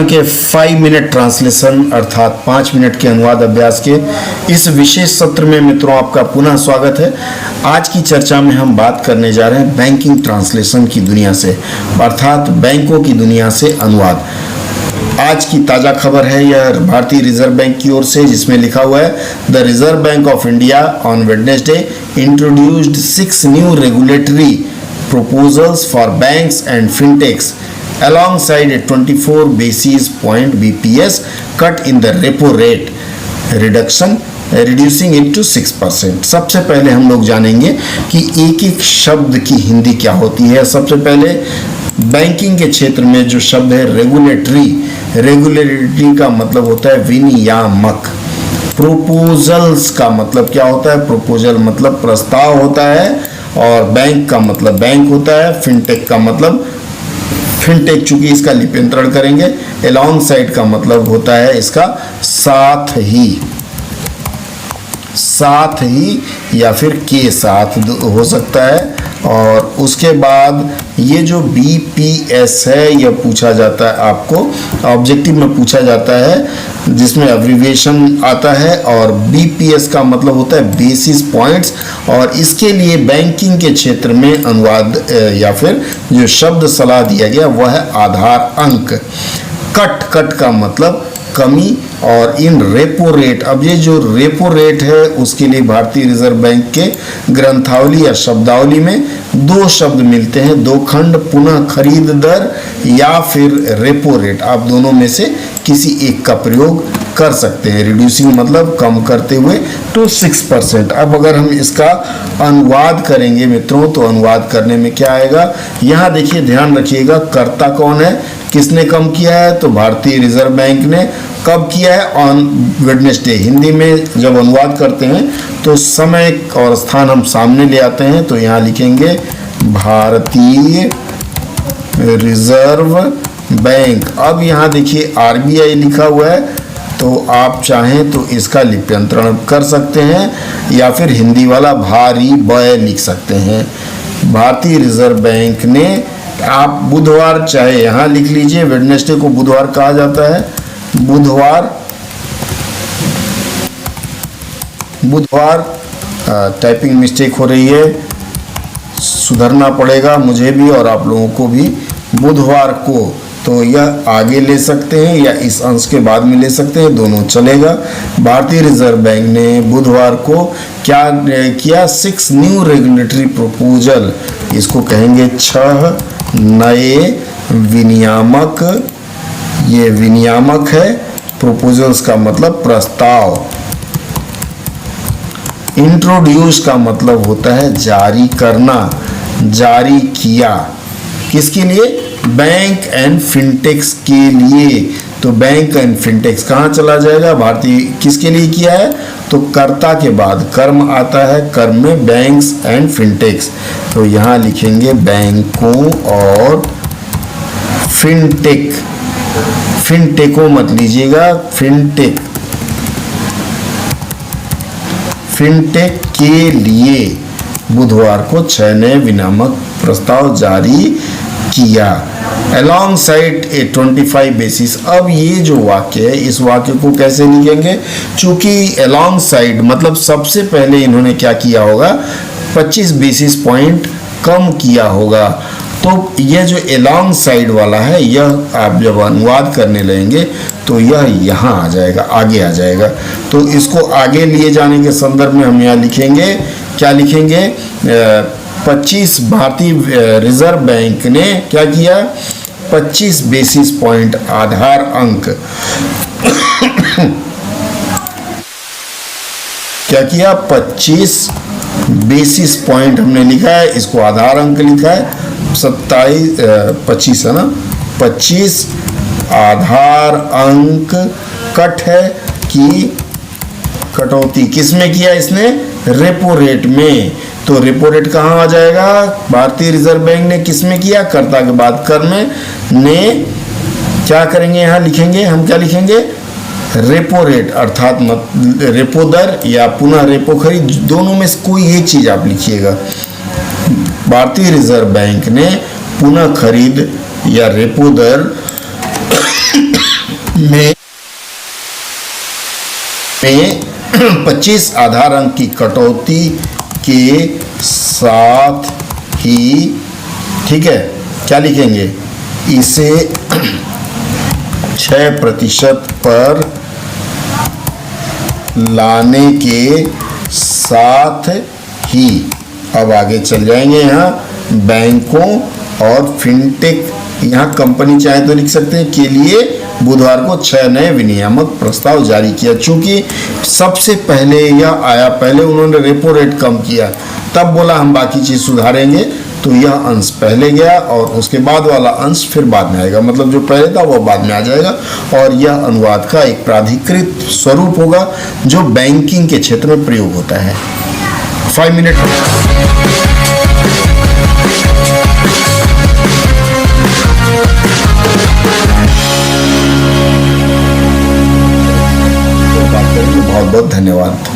के 5 minute translation अर्थात 5 minute के अनुवाद अभ्यास के इस विशेष सत्र में मित्रों आपका पुनः स्वागत है। आज की चर्चा में हम बात करने जा रहे हैं बैंकिंग ट्रांसलेशन की दुनिया से अर्थात बैंकों की दुनिया से अनुवाद। आज की ताज़ा खबर है यह भारतीय रिजर्व बैंक की ओर से, जिसमें लिखा हुआ है the reserve bank of India on Wednesday introduced 6 new regulatory proposals for banks and fintechs alongside a 24 basis point BPS cut in the repo rate reduction, reducing it to 6%। सबसे पहले हम लोग जानेंगे कि एक एक शब्द की हिंदी क्या होती है। सबसे पहले बैंकिंग के क्षेत्र में जो शब्द है रेगुलेटरी का मतलब होता है विनियामक। प्रोपोजल्स का मतलब क्या होता है? प्रोपोजल मतलब प्रस्ताव होता है और बैंक का मतलब बैंक होता है। फिनटेक का मतलब फिनटेक, चूंकि इसका लिप्यंतरण करेंगे। अलोंग साइड का मतलब होता है इसका साथ ही या फिर के साथ हो सकता है। और उसके बाद ये जो बीपीएस है यह पूछा जाता है, आपको ऑब्जेक्टिव में पूछा जाता है जिसमें अब्रिविएशन आता है। और बीपीएस का मतलब होता है बेसिस पॉइंट्स। और इसके लिए बैंकिंग के क्षेत्र में अनुवाद या फिर जो शब्द सलाह दिया गया वह है आधार अंक। कट का मतलब कमी। और इन रेपो रेट, अब ये जो रेपो रेट है उसके लिए भारतीय रिजर्व बैंक के ग्रंथावली या शब्दावली में 2 शब्द मिलते हैं, 2 खंड, पुनः खरीद दर या फिर रेपो रेट। आप दोनों में से किसी एक का प्रयोग कर सकते हैं। रिड्यूसिंग मतलब कम करते हुए टू 6%। अब अगर हम इसका अनुवाद करेंगे मित्रों तो अनुवाद करने में क्या आएगा, यहाँ देखिए ध्यान रखिएगा कर्ता कौन है, किसने कम किया है? तो भारतीय रिजर्व बैंक ने। कब किया है? On Wednesday. हिंदी में जब अनुवाद करते हैं तो समय और स्थान हम सामने ले आते हैं, तो यहाँ लिखेंगे भारतीय रिजर्व बैंक। अब यहाँ देखिए आरबीआई लिखा हुआ है, तो आप चाहें तो इसका लिप्यंतरण कर सकते हैं या फिर हिंदी वाला भारी बय लिख सकते हैं। भारतीय रिजर्व बैंक ने, आप बुधवार चाहे यहाँ लिख लीजिए, वेडनेसडे को बुधवार कहा जाता है। बुधवार टाइपिंग मिस्टेक हो रही है, सुधरना पड़ेगा मुझे भी और आप लोगों को भी। बुधवार को तो यह आगे ले सकते हैं या इस अंश के बाद में ले सकते हैं, दोनों चलेगा। भारतीय रिजर्व बैंक ने बुधवार को क्या किया? 6 न्यू रेगुलेटरी प्रपोजल, इसको कहेंगे 6 नए विनियामक। ये विनियामक है, प्रोपोजल्स का मतलब प्रस्ताव। इंट्रोड्यूस का मतलब होता है जारी करना, जारी किया। किसके लिए? बैंक एंड फिनटेक्स के लिए। तो बैंक एंड फिनटेक्स कहाँ चला जाएगा? भारतीय किसके लिए किया है? तो कर्ता के बाद कर्म आता है, कर्म में बैंक्स एंड फिनटेक्स। तो यहाँ लिखेंगे बैंकों और फिनटेक। फिनटेको मत लीजिएगा, फिनटेक के लिए बुधवार को 6 नए विनियामक प्रस्ताव जारी किया। अलॉन्ग साइड ए 25 बेसिस। अब ये जो वाक्य है इस वाक्य को कैसे लिखेंगे? चूंकि अलॉन्ग साइड मतलब सबसे पहले इन्होंने क्या किया होगा? 25 बेसिस पॉइंट कम किया होगा। तो यह जो अलॉन्ग साइड वाला है यह आप जब अनुवाद करने लगेंगे तो यह यहाँ आ जाएगा, आगे आ जाएगा। तो इसको आगे लिए जाने के संदर्भ में हम यहाँ लिखेंगे, क्या लिखेंगे? 25 भारतीय रिजर्व बैंक ने क्या किया? 25 बेसिस पॉइंट आधार अंक क्या किया? 25 बेसिस पॉइंट हमने लिखा है, इसको आधार अंक लिखा है। 25 है ना, 25 आधार अंक कट है कि कटौती किसमें किया इसने? रेपो रेट में। तो रेपो रेट कहाँ आ जाएगा? भारतीय रिजर्व बैंक ने किसमें किया? कर्ता के बाद कर्म ने। क्या करेंगे? यहाँ लिखेंगे हम, क्या लिखेंगे? रेपो रेट अर्थात रेपो दर या पुनः रेपो खरीद, दोनों में से कोई एक चीज आप लिखिएगा। भारतीय रिजर्व बैंक ने पुनः खरीद या रेपो दर में 25 आधार अंक की कटौती के साथ ही, ठीक है, क्या लिखेंगे, इसे 6% पर लाने के साथ ही, अब आगे चल जाएंगे यहाँ बैंकों और फिनटेक, यहाँ कंपनी चाहे तो लिख सकते हैं, के लिए बुधवार को 6 नए विनियामक प्रस्ताव जारी किया। चूंकि सबसे पहले यह आया, पहले उन्होंने रेपो रेट कम किया, तब बोला हम बाकी चीज सुधारेंगे, तो यह अंश पहले गया और उसके बाद वाला अंश फिर बाद में आएगा, मतलब जो पहले था वो बाद में आ जाएगा। और यह अनुवाद का एक प्राधिकृत स्वरूप होगा जो बैंकिंग के क्षेत्र में प्रयोग होता है। 5 मिनट बहुत बहुत धन्यवाद।